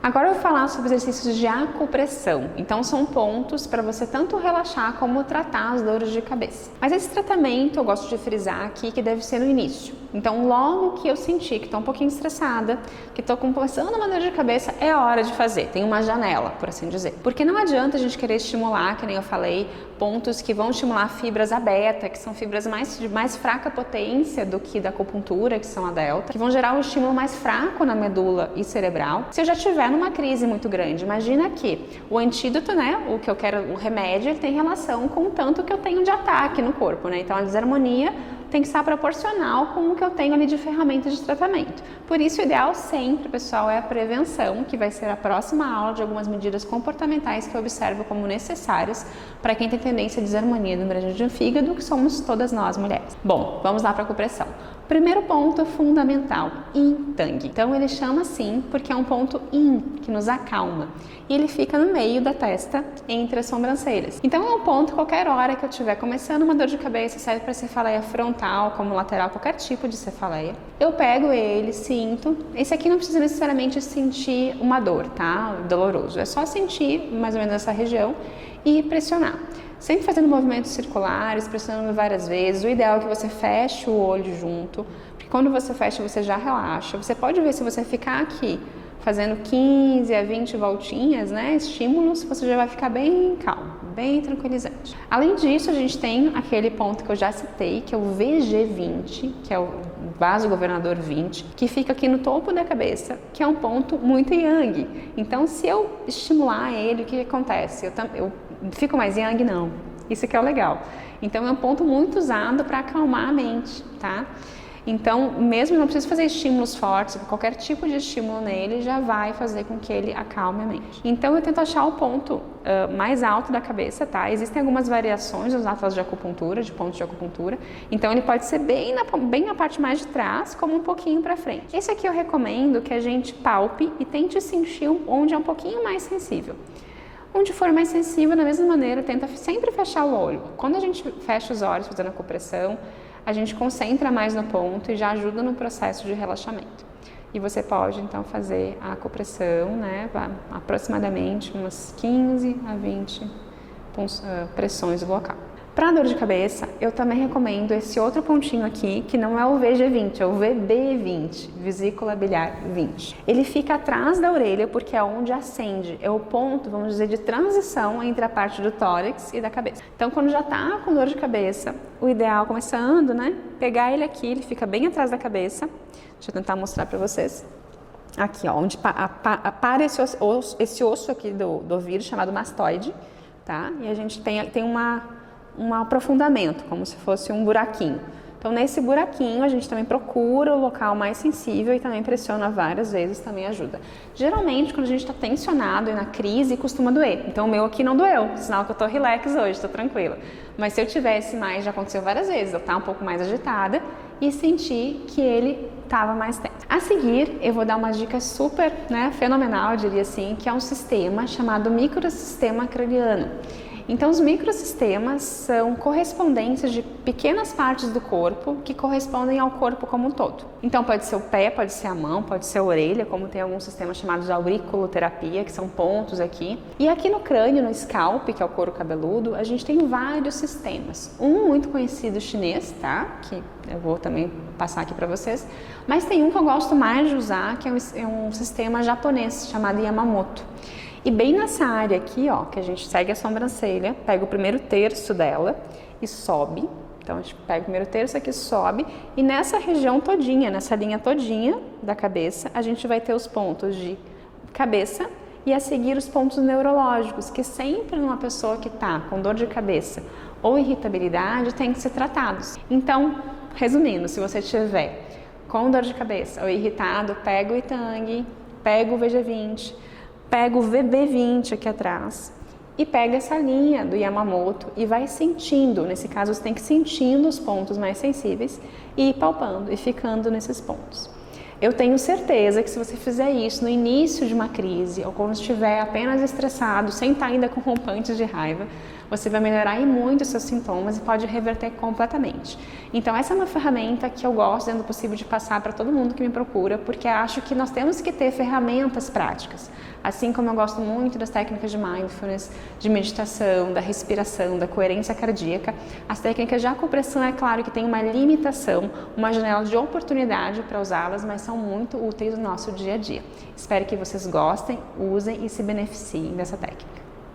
Agora eu vou falar sobre exercícios de acupressão. Então são pontos para você tanto relaxar como tratar as dores de cabeça. Mas esse tratamento eu gosto de frisar aqui que deve ser no início. Então logo que eu sentir que estou um pouquinho estressada, que estou começando uma dor de cabeça, é a hora de fazer. Tem uma janela, por assim dizer. Porque não adianta a gente querer estimular, que nem eu falei, pontos que vão estimular fibras a beta, que são fibras de mais fraca potência do que da acupuntura, que são a delta, que vão gerar um estímulo mais fraco na medula e cerebral. Se eu já tiver numa crise muito grande, imagina que o antídoto, né, o que eu quero, o remédio, ele tem relação com o tanto que eu tenho de ataque no corpo, né? Então a desarmonia tem que estar proporcional com o que eu tenho ali de ferramentas de tratamento. Por isso, o ideal sempre, pessoal, é a prevenção, que vai ser a próxima aula de algumas medidas comportamentais que eu observo como necessárias para quem tem tendência à desarmonia do membrana do fígado, que somos todas nós mulheres. Bom, vamos lá para a acupressão. Primeiro ponto fundamental, Yin Tang. Então ele chama assim porque é um ponto Yin, que nos acalma. E ele fica no meio da testa, entre as sobrancelhas. Então é um ponto, qualquer hora que eu estiver começando uma dor de cabeça, serve para cefaleia frontal, como lateral, qualquer tipo de cefaleia. Eu pego ele, sinto. Esse aqui não precisa necessariamente sentir uma dor, tá? Doloroso. É só sentir mais ou menos essa região e pressionar. Sempre fazendo movimentos circulares, pressionando várias vezes. O ideal é que você feche o olho junto, porque quando você fecha, você já relaxa. Você pode ver se você ficar aqui fazendo 15 a 20 voltinhas, né, estímulos, você já vai ficar bem calmo, bem tranquilizante. Além disso, a gente tem aquele ponto que eu já citei, que é o VG20, que é o vaso governador 20, que fica aqui no topo da cabeça, que é um ponto muito yang. Então, se eu estimular ele, o que acontece? Eu fico mais yang? Não. Isso que é o legal. Então, é um ponto muito usado para acalmar a mente, tá? Então, mesmo não precisa fazer estímulos fortes, qualquer tipo de estímulo nele já vai fazer com que ele acalme a mente. Então, eu tento achar o ponto mais alto da cabeça, tá? Existem algumas variações nos atlas de acupuntura, de pontos de acupuntura. Então, ele pode ser bem na parte mais de trás, como um pouquinho para frente. Esse aqui eu recomendo que a gente palpe e tente sentir onde é um pouquinho mais sensível. Onde for mais sensível, da mesma maneira, tenta sempre fechar o olho. Quando a gente fecha os olhos fazendo acupressão, a gente concentra mais no ponto e já ajuda no processo de relaxamento. E você pode, então, fazer a acupressão, né, aproximadamente umas 15 a 20 pressões do local. Para dor de cabeça, eu também recomendo esse outro pontinho aqui, que não é o VG20, é o VB20, vesícula biliar 20. Ele fica atrás da orelha porque é onde acende, é o ponto, vamos dizer, de transição entre a parte do tórax e da cabeça. Então, quando já tá com dor de cabeça, o ideal, começando, né, pegar ele aqui, ele fica bem atrás da cabeça. Deixa eu tentar mostrar para vocês. Aqui, ó, onde para esse osso aqui do ovário, chamado mastoide, tá? E a gente tem um aprofundamento, como se fosse um buraquinho. Então, nesse buraquinho, a gente também procura o local mais sensível e também pressiona várias vezes, também ajuda. Geralmente, quando a gente está tensionado e na crise, costuma doer. Então, o meu aqui não doeu, sinal que eu estou relax hoje, estou tranquila. Mas se eu tivesse mais, já aconteceu várias vezes, eu estava um pouco mais agitada e senti que ele estava mais tenso. A seguir, eu vou dar uma dica super, fenomenal, eu diria assim, que é um sistema chamado microsistema craniano. Então, os microsistemas são correspondências de pequenas partes do corpo que correspondem ao corpo como um todo. Então, pode ser o pé, pode ser a mão, pode ser a orelha, como tem alguns sistemas chamados de auriculoterapia, que são pontos aqui. E aqui no crânio, no scalp, que é o couro cabeludo, a gente tem vários sistemas. Um muito conhecido chinês, tá? Que eu vou também passar aqui para vocês. Mas tem um que eu gosto mais de usar, que é um sistema japonês, chamado Yamamoto. E bem nessa área aqui, ó, que a gente segue a sobrancelha, pega o primeiro terço dela e sobe. Então, a gente pega o primeiro terço aqui, sobe. E nessa região todinha, nessa linha todinha da cabeça, a gente vai ter os pontos de cabeça e a seguir os pontos neurológicos, que sempre numa pessoa que tá com dor de cabeça ou irritabilidade tem que ser tratados. Então, resumindo, se você tiver com dor de cabeça ou irritado, pega o Yin Tang, pega o VG20, pega o VB20 aqui atrás e pega essa linha do Yamamoto e vai sentindo, nesse caso você tem que ir sentindo os pontos mais sensíveis e ir palpando e ficando nesses pontos. Eu tenho certeza que se você fizer isso no início de uma crise ou quando estiver apenas estressado, sem estar ainda com rompantes de raiva, você vai melhorar e muito os seus sintomas e pode reverter completamente. Então essa é uma ferramenta que eu gosto, dentro do possível, de passar para todo mundo que me procura, porque acho que nós temos que ter ferramentas práticas. Assim como eu gosto muito das técnicas de mindfulness, de meditação, da respiração, da coerência cardíaca, as técnicas de acupressão, é claro que tem uma limitação, uma janela de oportunidade para usá-las, mas são muito úteis no nosso dia a dia. Espero que vocês gostem, usem e se beneficiem dessa técnica.